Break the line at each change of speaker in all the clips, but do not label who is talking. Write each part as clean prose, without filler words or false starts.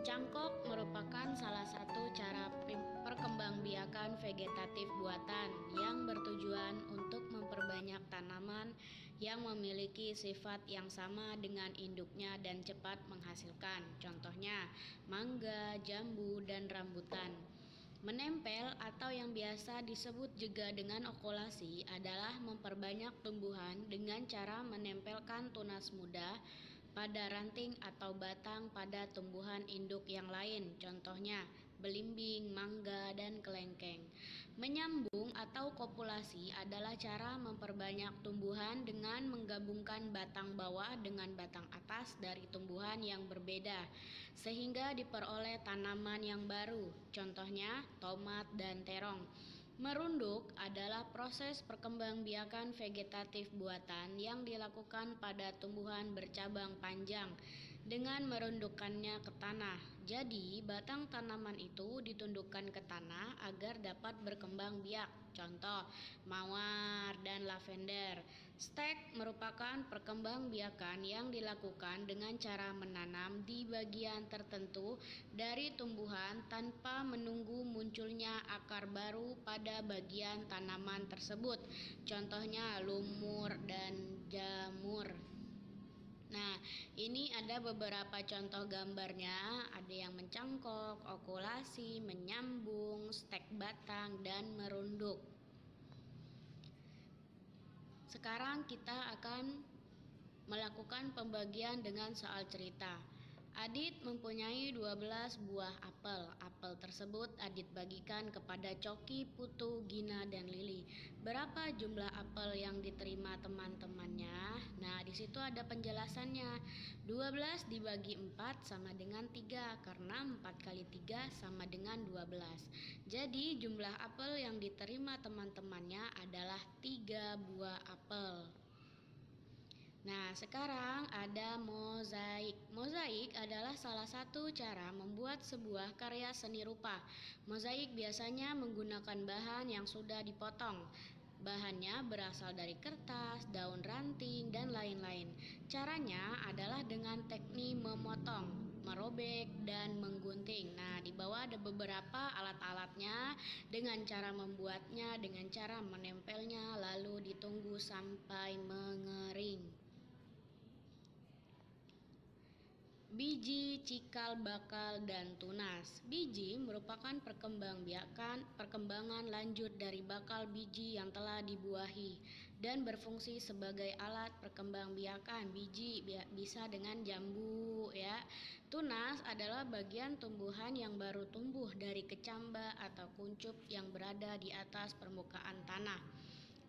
Cangkok merupakan salah satu cara perkembangbiakan vegetatif buatan yang bertujuan untuk memperbanyak tanaman yang memiliki sifat yang sama dengan induknya dan cepat menghasilkan. Contohnya, mangga, jambu, dan rambutan. Menempel atau yang biasa disebut juga dengan okulasi adalah memperbanyak tumbuhan dengan cara menempelkan tunas muda pada ranting atau batang pada tumbuhan induk yang lain, contohnya belimbing, mangga, dan kelengkeng. Menyambung atau kopulasi adalah cara memperbanyak tumbuhan dengan menggabungkan batang bawah dengan batang atas dari tumbuhan yang berbeda, sehingga diperoleh tanaman yang baru, contohnya tomat dan terong. Merunduk adalah proses perkembangbiakan vegetatif buatan yang dilakukan pada tumbuhan bercabang panjang dengan merundukkannya ke tanah. Jadi, batang tanaman itu ditundukkan ke tanah agar dapat berkembang biak. Contoh, mawar dan lavender. Stek merupakan perkembangbiakan yang dilakukan dengan cara menanam di bagian tertentu dari tumbuhan tanpa menunggu munculnya akar baru pada bagian tanaman tersebut. Contohnya lumur dan jamur. Nah, ini ada beberapa contoh gambarnya. Ada yang mencangkok, okulasi, menyambung, stek batang, dan merunduk. Sekarang kita akan melakukan pembagian dengan soal cerita. Adit mempunyai 12 buah apel. Apel tersebut Adit bagikan kepada Coki, Putu, Gina, dan Lili. Berapa jumlah apel yang diterima teman-temannya? Nah, di situ ada penjelasannya. 12 dibagi 4 sama dengan 3, karena 4 kali 3 sama dengan 12. Jadi, jumlah apel yang diterima teman-temannya adalah 3 buah apel. Nah, sekarang ada mozaik. Mozaik adalah salah satu cara membuat sebuah karya seni rupa. Mozaik biasanya menggunakan bahan yang sudah dipotong. Bahannya berasal dari kertas, daun ranting, dan lain-lain. Caranya adalah dengan teknik memotong, merobek, dan menggunting. Nah, di bawah ada beberapa alat-alatnya dengan cara membuatnya, dengan cara menempelnya, lalu ditunggu sampai mengering. Biji, cikal bakal, dan tunas. Biji merupakan perkembangan lanjut dari bakal biji yang telah dibuahi dan berfungsi sebagai alat perkembangbiakan. Biji bisa dengan jambu ya. Tunas adalah bagian tumbuhan yang baru tumbuh dari kecamba atau kuncup yang berada di atas permukaan tanah.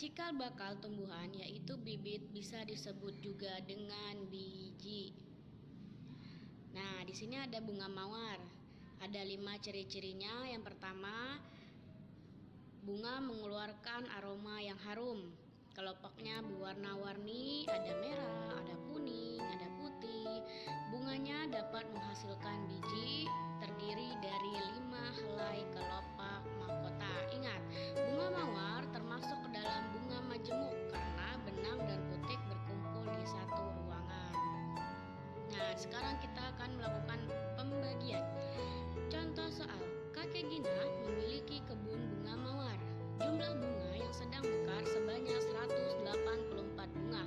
Cikal bakal tumbuhan yaitu bibit bisa disebut juga dengan biji. Nah, di sini ada bunga mawar. Ada 5 ciri-cirinya. Yang pertama, bunga mengeluarkan aroma yang harum. Kelopaknya berwarna-warni, ada merah, ada kuning, ada putih. Bunganya dapat menghasilkan biji terdiri dari 5 helai kelopak mahkota. Ingat, bunga mawar termasuk ke dalam bunga majemuk karena benang dan putik berkumpul di satu ruangan. Nah, sekarang kita akan melakukan pembagian. Contoh soal, kakek Gina memiliki kebun bunga mawar. Jumlah bunga yang sedang mekar sebanyak 184 bunga.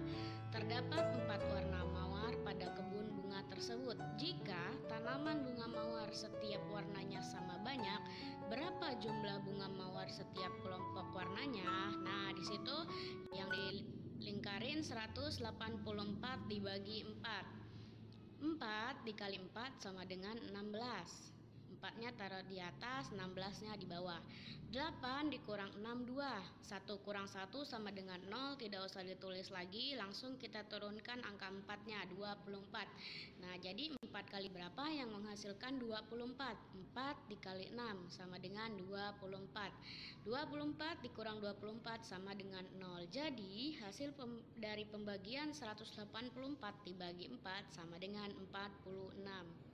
Terdapat 4 warna mawar pada kebun bunga tersebut. Jika tanaman bunga mawar setiap warnanya sama banyak, berapa jumlah bunga mawar setiap kelompok warnanya? Nah, di situ yang dilingkarin 184 dibagi 4. 4 dikali 4 sama dengan 16. 4-nya taruh di atas, 16-nya di bawah. 8 dikurang 6, 2. 1 kurang 1 sama dengan 0, tidak usah ditulis lagi, langsung kita turunkan angka 4-nya, 24. Nah, jadi 4 kali berapa yang menghasilkan 24? 4 dikali 6 sama dengan 24. 24 dikurang 24 sama dengan 0. Jadi, hasil dari pembagian 184 dibagi 4 sama dengan 46.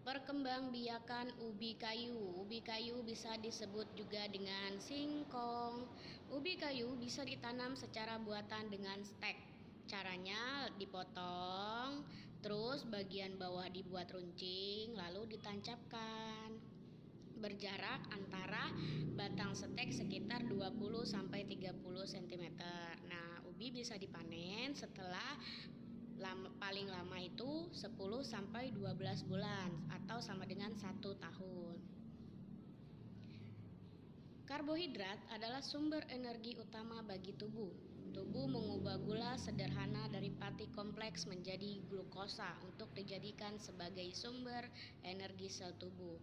Perkembangbiakan ubi kayu. Ubi kayu bisa disebut juga dengan singkong. Ubi kayu bisa ditanam secara buatan dengan stek. Caranya dipotong, Terus bagian bawah dibuat runcing lalu ditancapkan. Berjarak antara batang setek sekitar 20 sampai 30 cm. Nah, ubi bisa dipanen setelah paling lama itu 10 sampai 12 bulan atau sama dengan 1 tahun. Karbohidrat adalah sumber energi utama bagi tubuh. Tubuh mengubah gula sederhana dari pati kompleks menjadi glukosa untuk dijadikan sebagai sumber energi sel tubuh.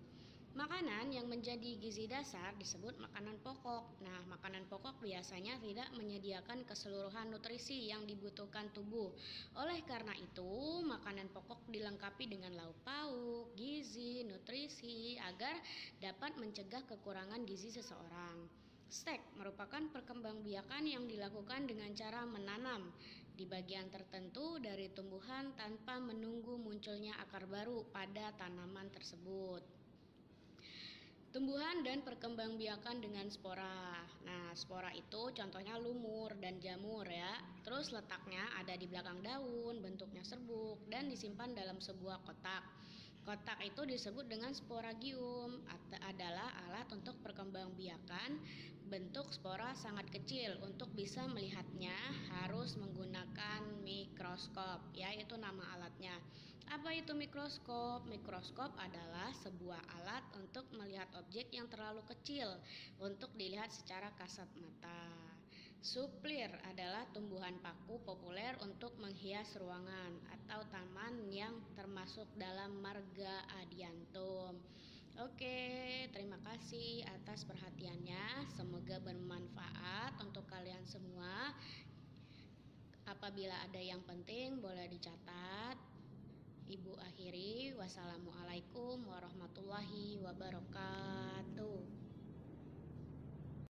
Makanan yang menjadi gizi dasar disebut makanan pokok. Nah, makanan pokok biasanya tidak menyediakan keseluruhan nutrisi yang dibutuhkan tubuh. Oleh karena itu, makanan pokok dilengkapi dengan lauk pauk, gizi, nutrisi agar dapat mencegah kekurangan gizi seseorang. Stek merupakan perkembangbiakan yang dilakukan dengan cara menanam di bagian tertentu dari tumbuhan tanpa menunggu munculnya akar baru pada tanaman tersebut. Tumbuhan dan perkembangbiakan dengan spora. Nah, spora itu contohnya lumur dan jamur ya. Terus letaknya ada di belakang daun, bentuknya serbuk dan disimpan dalam sebuah kotak. Kotak itu disebut dengan sporagium, adalah alat untuk perkembangbiakan. Bentuk spora sangat kecil, untuk bisa melihatnya harus menggunakan mikroskop, ya itu nama alatnya. Apa itu mikroskop? Mikroskop adalah sebuah alat untuk melihat objek yang terlalu kecil untuk dilihat secara kasat mata. Suplir adalah tumbuhan paku populer untuk menghias ruangan atau taman yang termasuk dalam marga adiantum. Oke, terima kasih atas perhatiannya. Semoga bermanfaat untuk kalian semua. Apabila ada yang penting boleh dicatat. Ibu akhiri, wassalamualaikum warahmatullahi wabarakatuh.